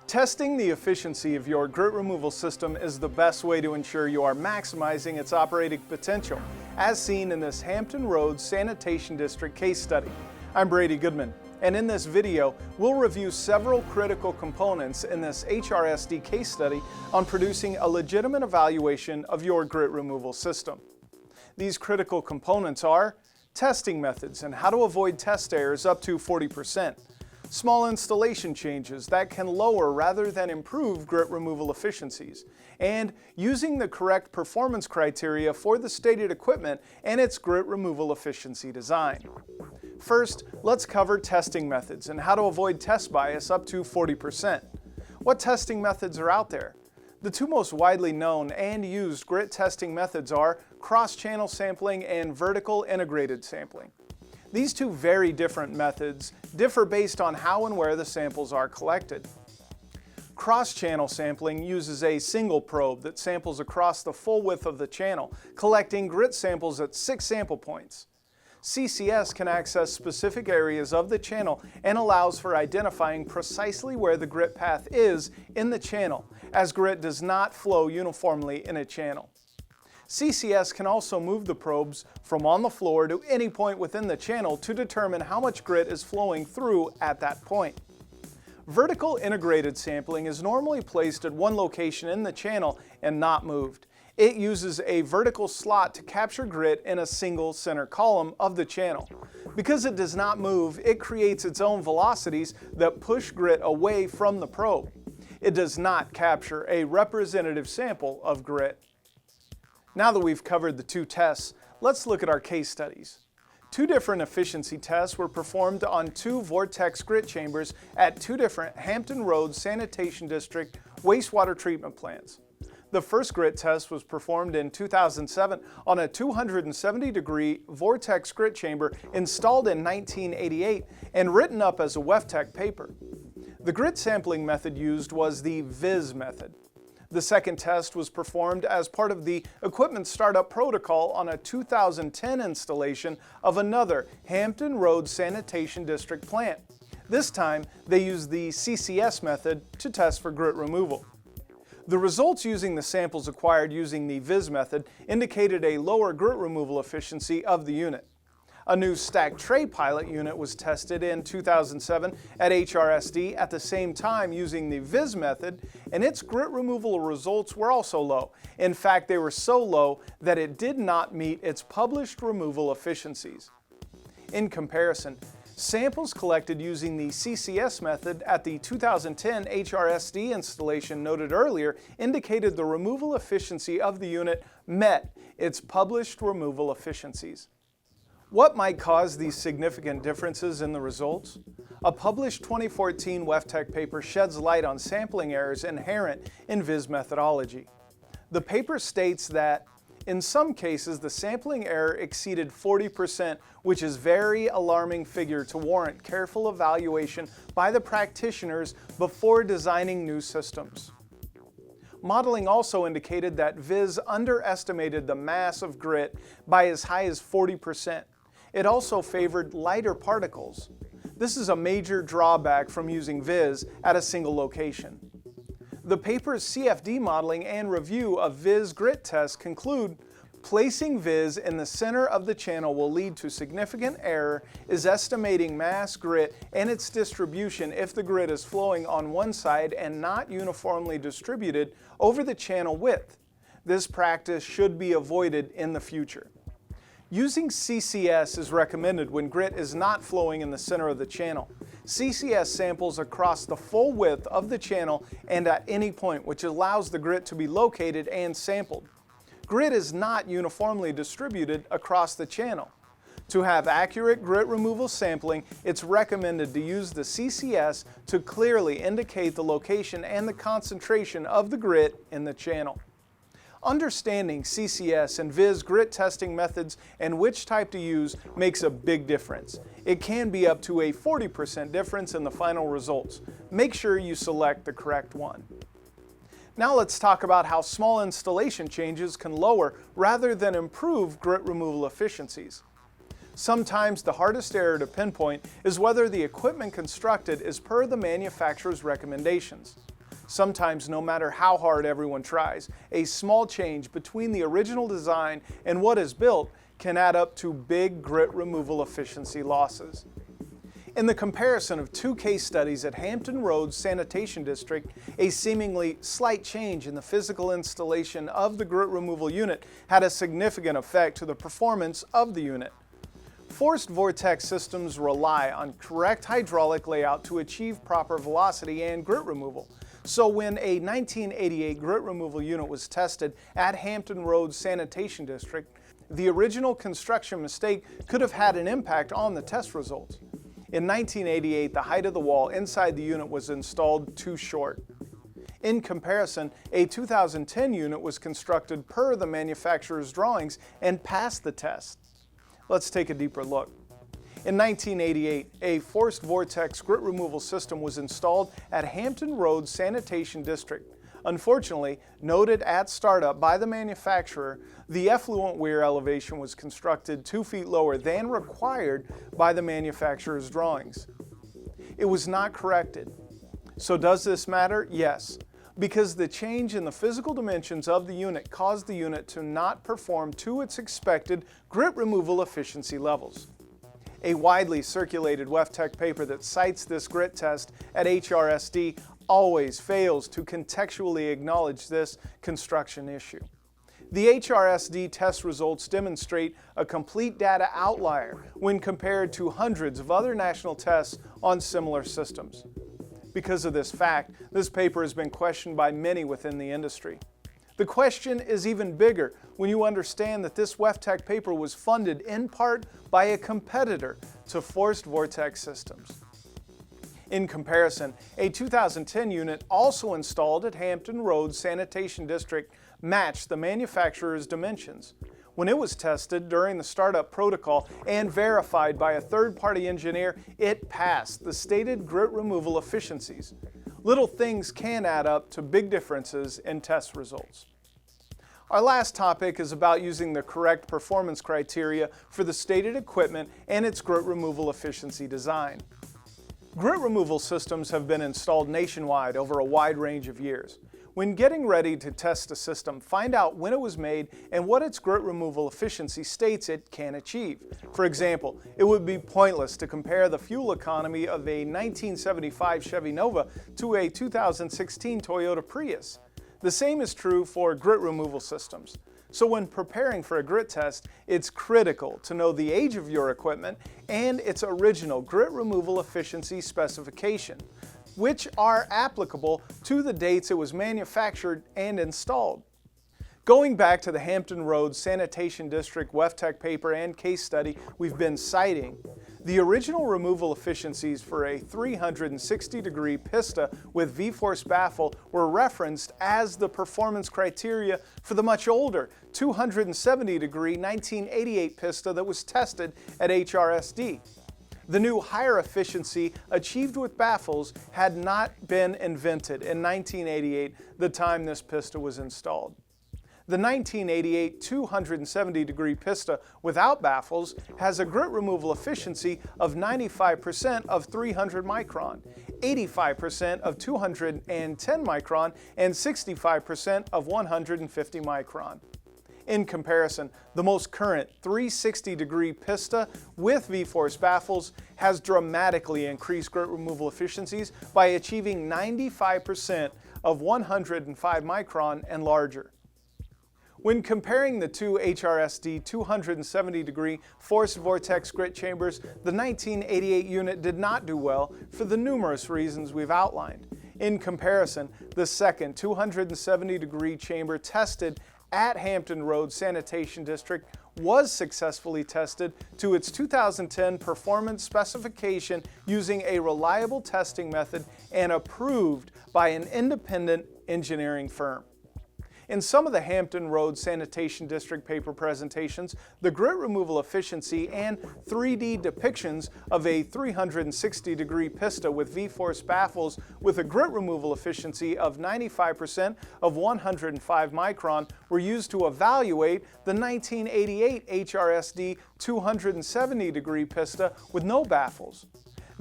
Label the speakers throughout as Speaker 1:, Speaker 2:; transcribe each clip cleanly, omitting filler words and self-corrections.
Speaker 1: Testing the efficiency of your grit removal system is the best way to ensure you are maximizing its operating potential, as seen in this Hampton Roads Sanitation District case study. I'm Brady Goodman, and in this video, we'll review several critical components in this HRSD case study on producing a legitimate evaluation of your grit removal system. These critical components are testing methods and how to avoid test errors up to 40%. Small installation changes that can lower rather than improve grit removal efficiencies, and using the correct performance criteria for the stated equipment and its grit removal efficiency design. First, let's cover testing methods and how to avoid test bias up to 40%. What testing methods are out there? The two most widely known and used grit testing methods are cross-channel sampling and vertical integrated sampling. These two very different methods differ based on how and where the samples are collected. Cross-channel sampling uses a single probe that samples across the full width of the channel, collecting grit samples at 6 sample points. CCS can access specific areas of the channel and allows for identifying precisely where the grit path is in the channel, as grit does not flow uniformly in a channel. CCS can also move the probes from on the floor to any point within the channel to determine how much grit is flowing through at that point. Vertical integrated sampling is normally placed at one location in the channel and not moved. It uses a vertical slot to capture grit in a single center column of the channel. Because it does not move, it creates its own velocities that push grit away from the probe. It does not capture a representative sample of grit. Now that we've covered the two tests, let's look at our case studies. Two different efficiency tests were performed on two vortex grit chambers at two different Hampton Roads Sanitation District wastewater treatment plants. The first grit test was performed in 2007 on a 270-degree vortex grit chamber installed in 1988 and written up as a WEFTEC paper. The grit sampling method used was the VIS method. The second test was performed as part of the equipment startup protocol on a 2010 installation of another Hampton Roads Sanitation District plant. This time, they used the CCS method to test for grit removal. The results using the samples acquired using the VIS method indicated a lower grit removal efficiency of the unit. A new stacked tray pilot unit was tested in 2007 at HRSD at the same time using the VIS method, and its grit removal results were also low. In fact, they were so low that it did not meet its published removal efficiencies. In comparison, samples collected using the CCS method at the 2010 HRSD installation noted earlier indicated the removal efficiency of the unit met its published removal efficiencies. What might cause these significant differences in the results? A published 2014 WEFTEC paper sheds light on sampling errors inherent in VIS methodology. The paper states that, in some cases, the sampling error exceeded 40%, which is a very alarming figure to warrant careful evaluation by the practitioners before designing new systems. Modeling also indicated that VIS underestimated the mass of grit by as high as 40%. It also favored lighter particles. This is a major drawback from using VIS at a single location. The paper's CFD modeling and review of VIS grit tests conclude placing VIS in the center of the channel will lead to significant error is estimating mass grit and its distribution if the grit is flowing on one side and not uniformly distributed over the channel width. This practice should be avoided in the future. Using CCS is recommended when grit is not flowing in the center of the channel. CCS samples across the full width of the channel and at any point, which allows the grit to be located and sampled. Grit is not uniformly distributed across the channel. To have accurate grit removal sampling, it's recommended to use the CCS to clearly indicate the location and the concentration of the grit in the channel. Understanding CCS and VIS grit testing methods and which type to use makes a big difference. It can be up to a 40% difference in the final results. Make sure you select the correct one. Now let's talk about how small installation changes can lower rather than improve grit removal efficiencies. Sometimes the hardest error to pinpoint is whether the equipment constructed is per the manufacturer's recommendations. Sometimes, no matter how hard everyone tries, a small change between the original design and what is built can add up to big grit removal efficiency losses. In the comparison of two case studies at Hampton Roads Sanitation District, a seemingly slight change in the physical installation of the grit removal unit had a significant effect to the performance of the unit. Forced vortex systems rely on correct hydraulic layout to achieve proper velocity and grit removal. So when a 1988 grit removal unit was tested at Hampton Roads Sanitation District, the original construction mistake could have had an impact on the test results. In 1988, the height of the wall inside the unit was installed too short. In comparison, a 2010 unit was constructed per the manufacturer's drawings and passed the test. Let's take a deeper look. In 1988, a forced vortex grit removal system was installed at Hampton Roads Sanitation District. Unfortunately, noted at startup by the manufacturer, the effluent weir elevation was constructed 2 feet lower than required by the manufacturer's drawings. It was not corrected. So does this matter? Yes, because the change in the physical dimensions of the unit caused the unit to not perform to its expected grit removal efficiency levels. A widely circulated WEFTEC paper that cites this grit test at HRSD always fails to contextually acknowledge this construction issue. The HRSD test results demonstrate a complete data outlier when compared to hundreds of other national tests on similar systems. Because of this fact, this paper has been questioned by many within the industry. The question is even bigger when you understand that this WEFTEC paper was funded in part by a competitor to forced vortex systems. In comparison, a 2010 unit also installed at Hampton Roads Sanitation District matched the manufacturer's dimensions. When it was tested during the startup protocol and verified by a third-party engineer, it passed the stated grit removal efficiencies. Little things can add up to big differences in test results. Our last topic is about using the correct performance criteria for the stated equipment and its grit removal efficiency design. Grit removal systems have been installed nationwide over a wide range of years. When getting ready to test a system, find out when it was made and what its grit removal efficiency states it can achieve. For example, it would be pointless to compare the fuel economy of a 1975 Chevy Nova to a 2016 Toyota Prius. The same is true for grit removal systems. So when preparing for a grit test, it's critical to know the age of your equipment and its original grit removal efficiency specification, which are applicable to the dates it was manufactured and installed. Going back to the Hampton Roads Sanitation District WEFTEC paper and case study we've been citing, the original removal efficiencies for a 360-degree pista with V-force baffle were referenced as the performance criteria for the much older 270-degree 1988 pista that was tested at HRSD. The new higher efficiency achieved with baffles had not been invented in 1988, the time this pista was installed. The 1988 270-degree pista without baffles has a grit removal efficiency of 95% of 300 micron, 85% of 210 micron, and 65% of 150 micron. In comparison, the most current 360-degree pista with V-force baffles has dramatically increased grit removal efficiencies by achieving 95% of 105 micron and larger. When comparing the two HRSD 270-degree forced vortex grit chambers, the 1988 unit did not do well for the numerous reasons we've outlined. In comparison, the second 270-degree chamber tested at Hampton Roads Sanitation District was successfully tested to its 2010 performance specification using a reliable testing method and approved by an independent engineering firm. In some of the Hampton Roads Sanitation District paper presentations, the grit removal efficiency and 3D depictions of a 360-degree pista with V-force baffles with a grit removal efficiency of 95% of 105 micron were used to evaluate the 1988 HRSD 270-degree pista with no baffles.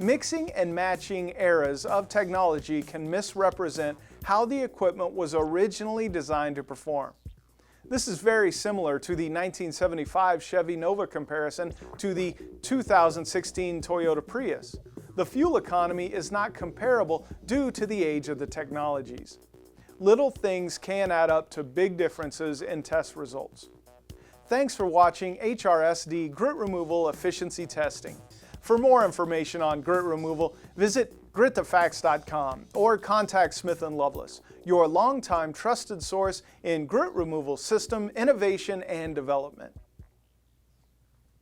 Speaker 1: Mixing and matching eras of technology can misrepresent how the equipment was originally designed to perform. This is very similar to the 1975 Chevy Nova comparison to the 2016 Toyota Prius. The fuel economy is not comparable due to the age of the technologies. Little things can add up to big differences in test results. Thanks for watching HRSD Grit Removal Efficiency Testing. For more information on grit removal, visit gritthefacts.com or contact Smith & Loveless, your longtime trusted source in grit removal system innovation and development.